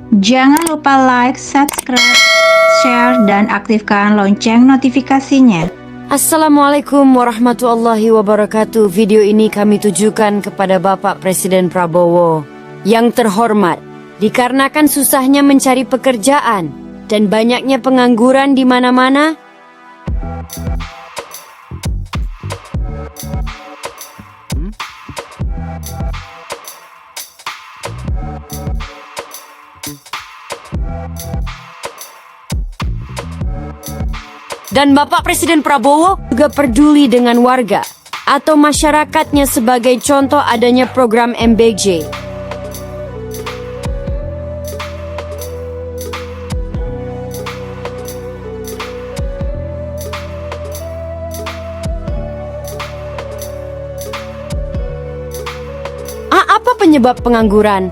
Jangan lupa like, subscribe, share, dan aktifkan lonceng notifikasinya. Assalamualaikum warahmatullahi wabarakatuh. Video ini kami tujukan kepada Bapak Presiden Prabowo. Yang terhormat, dikarenakan susahnya mencari pekerjaan dan banyaknya pengangguran di mana-mana, dan Bapak Presiden Prabowo juga peduli dengan warga atau masyarakatnya sebagai contoh adanya program MBJ. Apa penyebab pengangguran?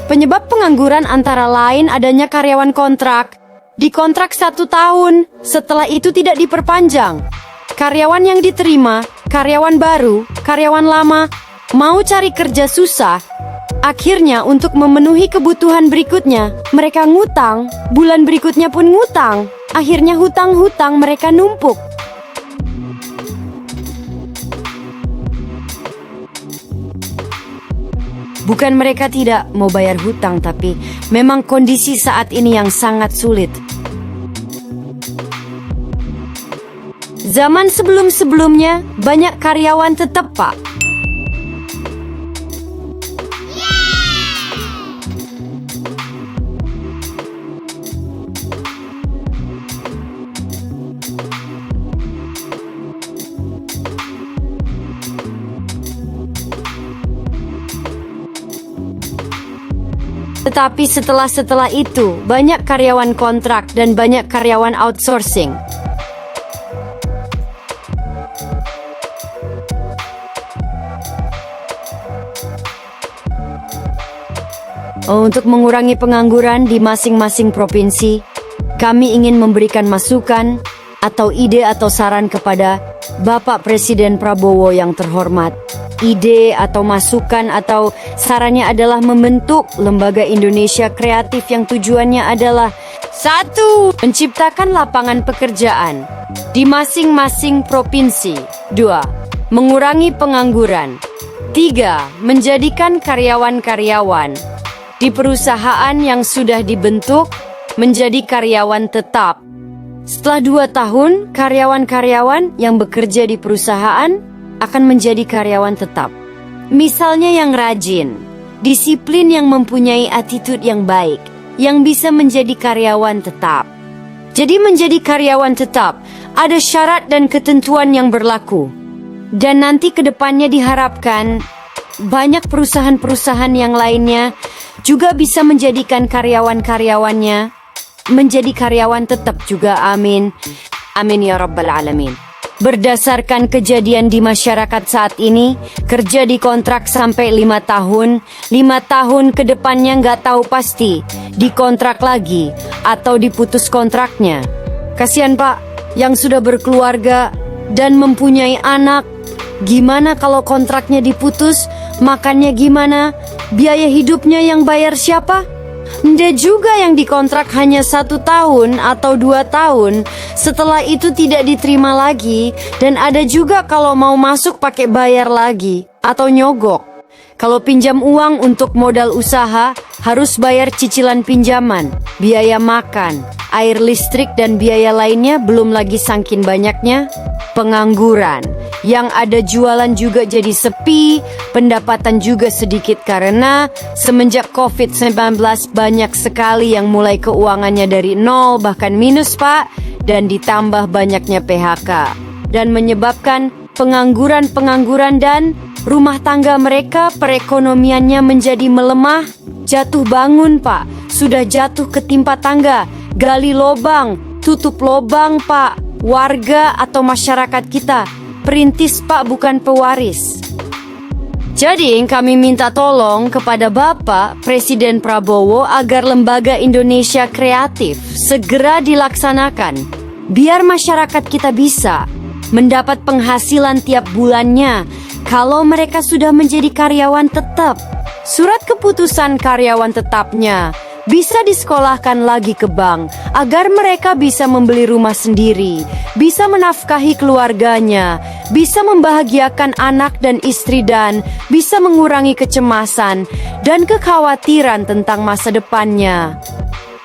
Penyebab pengangguran antara lain adanya karyawan kontrak. Dikontrak 1 tahun, setelah itu tidak diperpanjang. Karyawan yang diterima, karyawan baru, karyawan lama, mau cari kerja susah. Akhirnya untuk memenuhi kebutuhan berikutnya, mereka ngutang, bulan berikutnya pun ngutang. Akhirnya hutang-hutang mereka numpuk. Bukan mereka tidak mau bayar hutang, tapi memang kondisi saat ini yang sangat sulit. Zaman sebelum-sebelumnya, banyak karyawan tetap, Pak. Tetapi setelah itu, banyak karyawan kontrak dan banyak karyawan outsourcing. Untuk mengurangi pengangguran di masing-masing provinsi, kami ingin memberikan masukan atau ide atau saran kepada Bapak Presiden Prabowo yang terhormat. Ide atau masukan atau sarannya adalah membentuk Lembaga Indonesia Kreatif yang tujuannya adalah 1. Menciptakan lapangan pekerjaan di masing-masing provinsi. 2. Mengurangi pengangguran. 3. Menjadikan karyawan-karyawan di perusahaan yang sudah dibentuk menjadi karyawan tetap. Setelah 2 tahun, karyawan-karyawan yang bekerja di perusahaan akan menjadi karyawan tetap. Misalnya yang rajin, disiplin, yang mempunyai attitude yang baik, yang bisa menjadi karyawan tetap. Jadi menjadi karyawan tetap, ada syarat dan ketentuan yang berlaku. Dan nanti ke depannya diharapkan banyak perusahaan-perusahaan yang lainnya juga bisa menjadikan karyawan-karyawannya menjadi karyawan tetap juga. Amin. Amin ya Rabbal Alamin. Berdasarkan kejadian di masyarakat saat ini, kerja di kontrak sampai 5 tahun, 5 tahun ke depannya nggak tahu pasti dikontrak lagi atau diputus kontraknya. Kasihan Pak, yang sudah berkeluarga dan mempunyai anak. Gimana kalau kontraknya diputus? Makannya gimana? Biaya hidupnya yang bayar siapa? Ada juga yang dikontrak hanya 1 tahun atau 2 tahun, setelah itu tidak diterima lagi. Dan ada juga kalau mau masuk pakai bayar lagi atau nyogok. Kalau pinjam uang untuk modal usaha, harus bayar cicilan pinjaman, biaya makan, air listrik dan biaya lainnya. Belum lagi saking banyaknya pengangguran. Yang ada jualan juga jadi sepi, pendapatan juga sedikit karena semenjak COVID-19 banyak sekali yang mulai keuangannya dari nol bahkan minus Pak, dan ditambah banyaknya PHK dan menyebabkan pengangguran dan rumah tangga mereka perekonomiannya menjadi melemah, jatuh bangun Pak, sudah jatuh ketimpa tangga, gali lobang, tutup lobang Pak. Warga atau masyarakat kita perintis Pak, bukan pewaris. Jadi kami minta tolong kepada Bapak Presiden Prabowo agar Lembaga Indonesia Kreatif segera dilaksanakan, biar masyarakat kita bisa mendapat penghasilan tiap bulannya kalau mereka sudah menjadi karyawan tetap. surat keputusan karyawan tetapnya bisa disekolahkan lagi ke bank agar mereka bisa membeli rumah sendiri, bisa menafkahi keluarganya, bisa membahagiakan anak dan istri dan bisa mengurangi kecemasan dan kekhawatiran tentang masa depannya.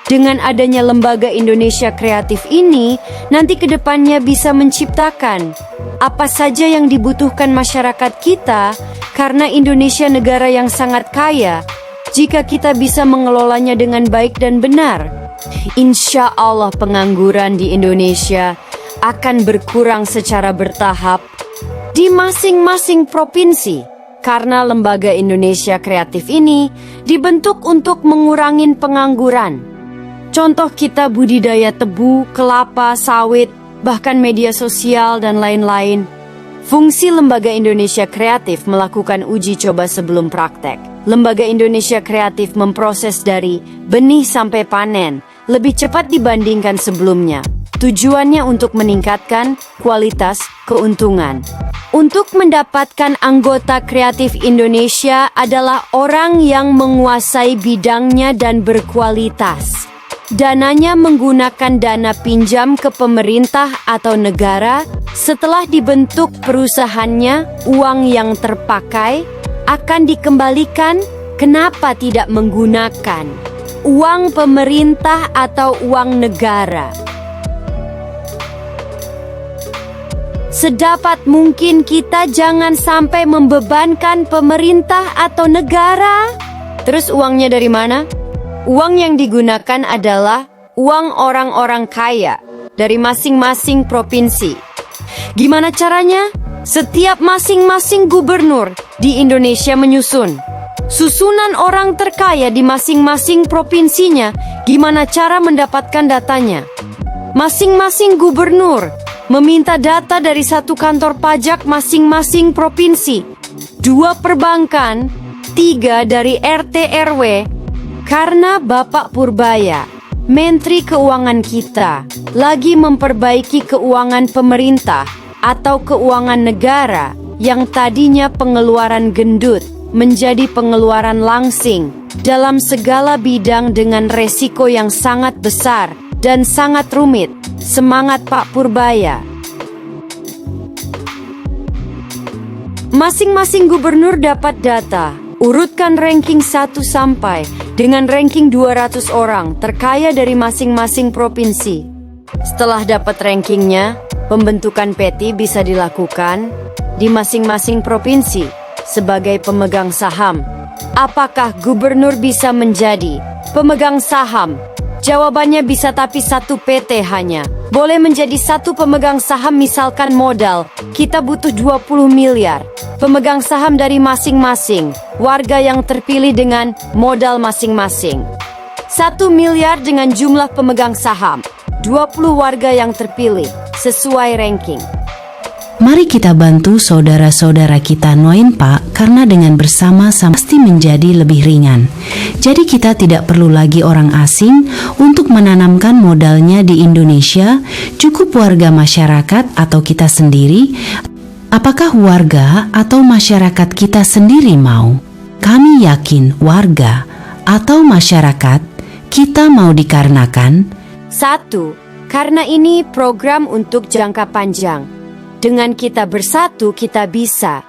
Dengan adanya Lembaga Indonesia Kreatif ini, nanti ke depannya bisa menciptakan apa saja yang dibutuhkan masyarakat kita karena Indonesia negara yang sangat kaya. Jika kita bisa mengelolanya dengan baik dan benar, insya Allah pengangguran di Indonesia akan berkurang secara bertahap di masing-masing provinsi. Karena Lembaga Indonesia Kreatif ini dibentuk untuk mengurangi pengangguran. Contoh kita budidaya tebu, kelapa, sawit, bahkan media sosial dan lain-lain. Fungsi Lembaga Indonesia Kreatif melakukan uji coba sebelum praktek. Lembaga Indonesia Kreatif memproses dari benih sampai panen lebih cepat dibandingkan sebelumnya. Tujuannya untuk meningkatkan kualitas keuntungan. Untuk mendapatkan anggota kreatif Indonesia adalah orang yang menguasai bidangnya dan berkualitas. Dananya menggunakan dana pinjam ke pemerintah atau negara. Setelah dibentuk perusahaannya, uang yang terpakai akan dikembalikan. Kenapa tidak menggunakan uang pemerintah atau uang negara? Sedapat mungkin kita jangan sampai membebankan pemerintah atau negara. Terus uangnya dari mana? Uang yang digunakan adalah uang orang-orang kaya dari masing-masing provinsi. Gimana caranya? Setiap masing-masing gubernur di Indonesia menyusun susunan orang terkaya di masing-masing provinsinya. Gimana cara mendapatkan datanya? Masing-masing gubernur meminta data dari satu kantor pajak masing-masing provinsi, 2 perbankan, 3 dari RT RW. Karena Bapak Purbaya, Menteri Keuangan kita, lagi memperbaiki keuangan pemerintah atau keuangan negara yang tadinya pengeluaran gendut menjadi pengeluaran langsing dalam segala bidang dengan resiko yang sangat besar dan sangat rumit. Semangat Pak Purbaya. Masing-masing gubernur dapat data. Urutkan ranking 1 sampai dengan ranking 200 orang terkaya dari masing-masing provinsi. Setelah dapat rankingnya, pembentukan peti bisa dilakukan di masing-masing provinsi sebagai pemegang saham. Apakah gubernur bisa menjadi pemegang saham? Jawabannya bisa, tapi satu PT hanya boleh menjadi satu pemegang saham. Misalkan modal, kita butuh 20 miliar. Pemegang saham dari masing-masing warga yang terpilih dengan modal masing-masing. 1 miliar dengan jumlah pemegang saham. 20 warga yang terpilih sesuai ranking. Mari kita bantu saudara-saudara kita noin Pak, karena dengan bersama-sama pasti menjadi lebih ringan. Jadi kita tidak perlu lagi orang asing untuk menanamkan modalnya di Indonesia, cukup warga masyarakat atau kita sendiri. Apakah warga atau masyarakat kita sendiri mau? Kami yakin warga atau masyarakat kita mau dikarenakan 1. Karena ini program untuk jangka panjang. Dengan kita bersatu, kita bisa.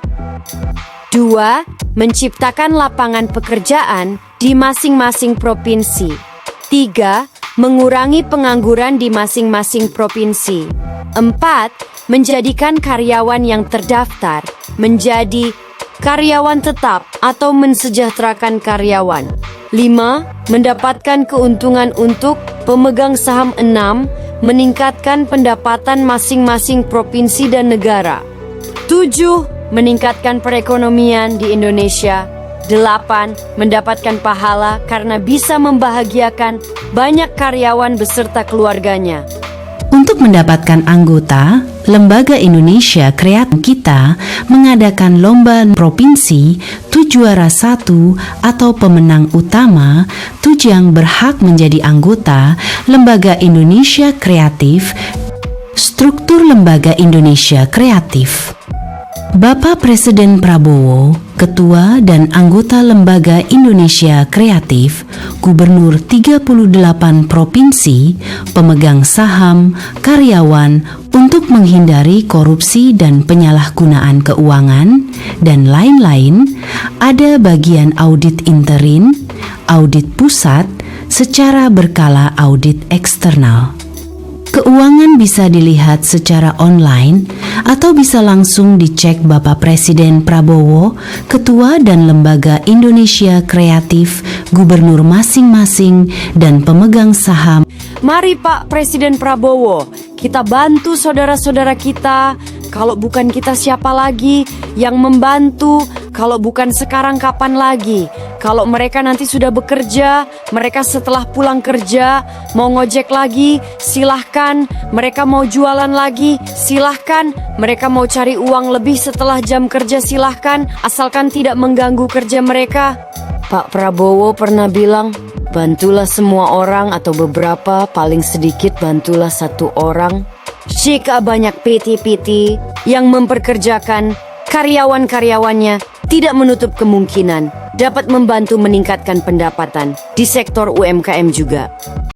2. Menciptakan lapangan pekerjaan di masing-masing provinsi. 3. Mengurangi pengangguran di masing-masing provinsi. 4. Menjadikan karyawan yang terdaftar menjadi karyawan tetap atau mensejahterakan karyawan. 5. Mendapatkan keuntungan untuk pemegang saham. 6. Meningkatkan pendapatan masing-masing provinsi dan negara. 7. Meningkatkan perekonomian di Indonesia. 8. Mendapatkan pahala karena bisa membahagiakan banyak karyawan beserta keluarganya. Untuk mendapatkan anggota, Lembaga Indonesia Kreatif kita mengadakan lomba provinsi 7 juara 1 atau pemenang utama 7 yang berhak menjadi anggota Lembaga Indonesia Kreatif. Struktur Lembaga Indonesia Kreatif. Bapak Presiden Prabowo, Ketua dan anggota Lembaga Indonesia Kreatif, Gubernur 38 Provinsi, pemegang saham, karyawan untuk menghindari korupsi dan penyalahgunaan keuangan, dan lain-lain, ada bagian audit interim, audit pusat, secara berkala audit eksternal. Keuangan bisa dilihat secara online atau bisa langsung dicek Bapak Presiden Prabowo, Ketua dan Lembaga Indonesia Kreatif, Gubernur masing-masing, dan pemegang saham. Mari Pak Presiden Prabowo, kita bantu saudara-saudara kita. Kalau bukan kita siapa lagi yang membantu? Kalau bukan sekarang kapan lagi? Kalau mereka nanti sudah bekerja, mereka setelah pulang kerja mau ngojek lagi, silahkan. Mereka mau jualan lagi, silahkan. Mereka mau cari uang lebih setelah jam kerja, silahkan. Asalkan tidak mengganggu kerja mereka. Pak Prabowo pernah bilang, bantulah semua orang atau beberapa, paling sedikit bantulah satu orang. Jika banyak PT-PT yang memperkerjakan karyawan-karyawannya, tidak menutup kemungkinan dapat membantu meningkatkan pendapatan di sektor UMKM juga.